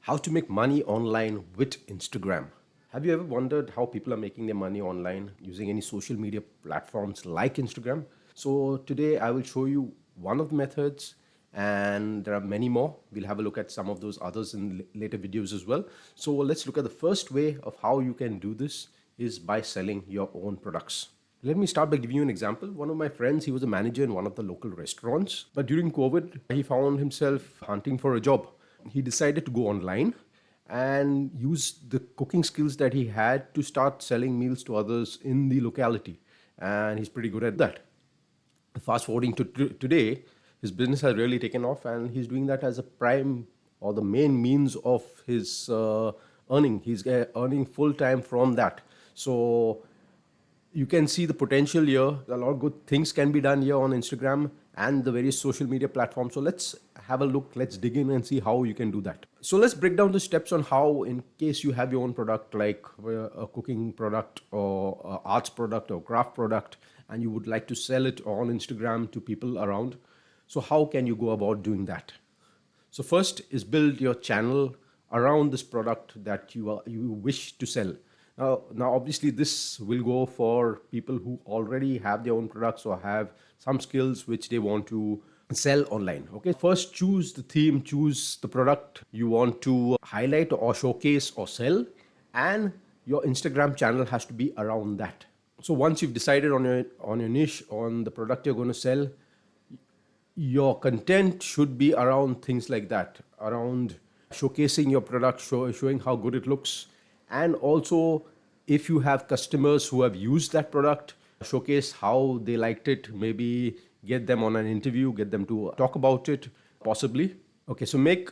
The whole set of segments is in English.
How to make money online with Instagram. Have you ever wondered how people are making their money online using any social media platforms like Instagram? So today I will show you one of the methods, and there are many more. We'll have a look at some of those others in later videos as well. So let's look at the first way of how you can do this is by selling your own products. Let me start by giving you an example. One of my friends, he was a manager in one of the local restaurants, but during COVID, he found himself hunting for a job. He decided to go online and use the cooking skills that he had to start selling meals to others in the locality. And he's pretty good at that. Fast forwarding to today, his business has really taken off, and he's doing that as a prime or the main means of his earning. He's earning full time from that. So you can see the potential here. A lot of good things can be done here on Instagram and the various social media platforms. So let's have a look. Let's dig in and see how you can do that. So let's break down the steps on how, in case you have your own product, like a cooking product or arts product or craft product, and you would like to sell it on Instagram to people around. So how can you go about doing that? So first is build your channel around this product that you wish to sell. Now, obviously, this will go for people who already have their own products or have some skills which they want to sell online. Okay, first choose the theme, choose the product you want to highlight or showcase or sell, and your Instagram channel has to be around that. So once you've decided on your niche, on the product you're going to sell, your content should be around things like that, around showcasing your product, showing how good it looks. And also, if you have customers who have used that product, showcase how they liked it, maybe get them on an interview, get them to talk about it, possibly. Okay, so make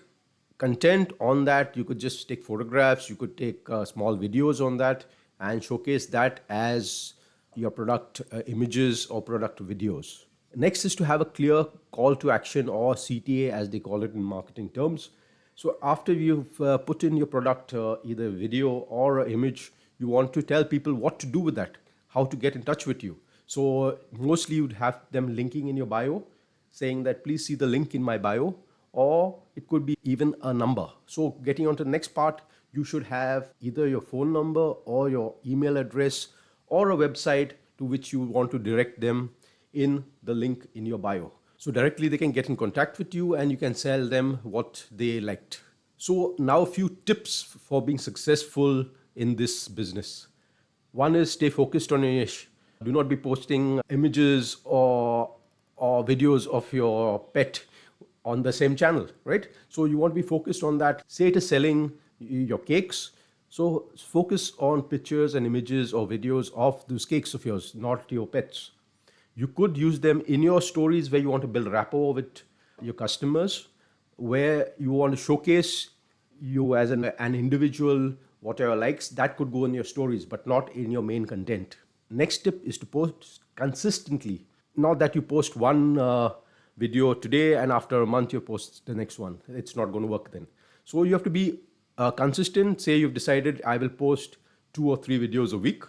content on that. You could just take photographs, you could take small videos on that and showcase that as your product images or product videos. Next is to have a clear call to action, or CTA as they call it in marketing terms. So after you've put in your product, either video or an image, you want to tell people what to do with that, how to get in touch with you. So mostly you'd have them linking in your bio, saying that please see the link in my bio, or it could be even a number. So getting on to the next part, you should have either your phone number or your email address or a website to which you want to direct them in the link in your bio. So directly they can get in contact with you and you can sell them what they liked. So now a few tips for being successful in this business. One is stay focused on your niche. Do not be posting images or videos of your pet on the same channel, right? So you want to be focused on that. Say it is selling your cakes. So focus on pictures and images or videos of those cakes of yours, not your pets. You could use them in your stories where you want to build rapport with your customers, where you want to showcase you as an individual, whatever likes, that could go in your stories, but not in your main content. Next tip is to post consistently. Not that you post one video today and after a month you post the next one. It's not going to work then. So you have to be consistent. Say you've decided I will post 2 or 3 videos a week.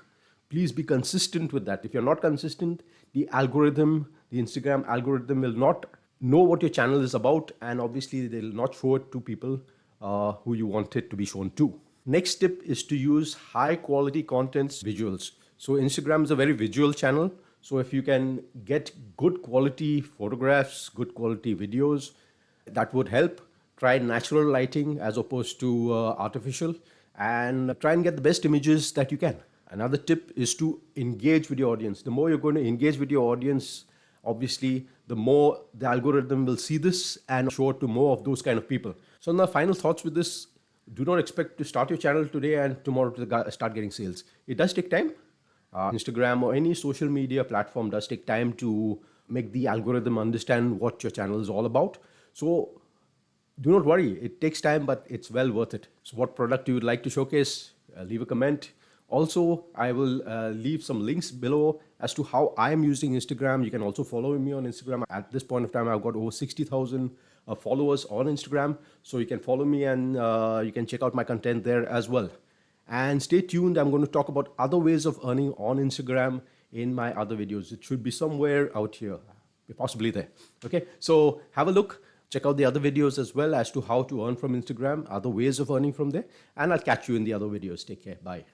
Please be consistent with that. If you're not consistent, the Instagram algorithm will not know what your channel is about, and obviously they'll not show it to people who you want it to be shown to. Next tip is to use high quality contents visuals. So Instagram is a very visual channel. So if you can get good quality photographs, good quality videos, that would help. Try natural lighting as opposed to artificial, and try and get the best images that you can. Another tip is to engage with your audience. The more you're going to engage with your audience, obviously, the more the algorithm will see this and show it to more of those kind of people. So now, final thoughts with this. Do not expect to start your channel today and tomorrow to start getting sales. It does take time. Instagram or any social media platform does take time to make the algorithm understand what your channel is all about. So do not worry. It takes time, but it's well worth it. So what product you would like to showcase, leave a comment. Also, I will leave some links below as to how I am using Instagram. You can also follow me on Instagram. At this point of time, I've got over 60,000 followers on Instagram. So you can follow me and you can check out my content there as well. And stay tuned. I'm going to talk about other ways of earning on Instagram in my other videos. It should be somewhere out here, possibly there. Okay, so have a look. Check out the other videos as well as to how to earn from Instagram, other ways of earning from there, and I'll catch you in the other videos. Take care. Bye.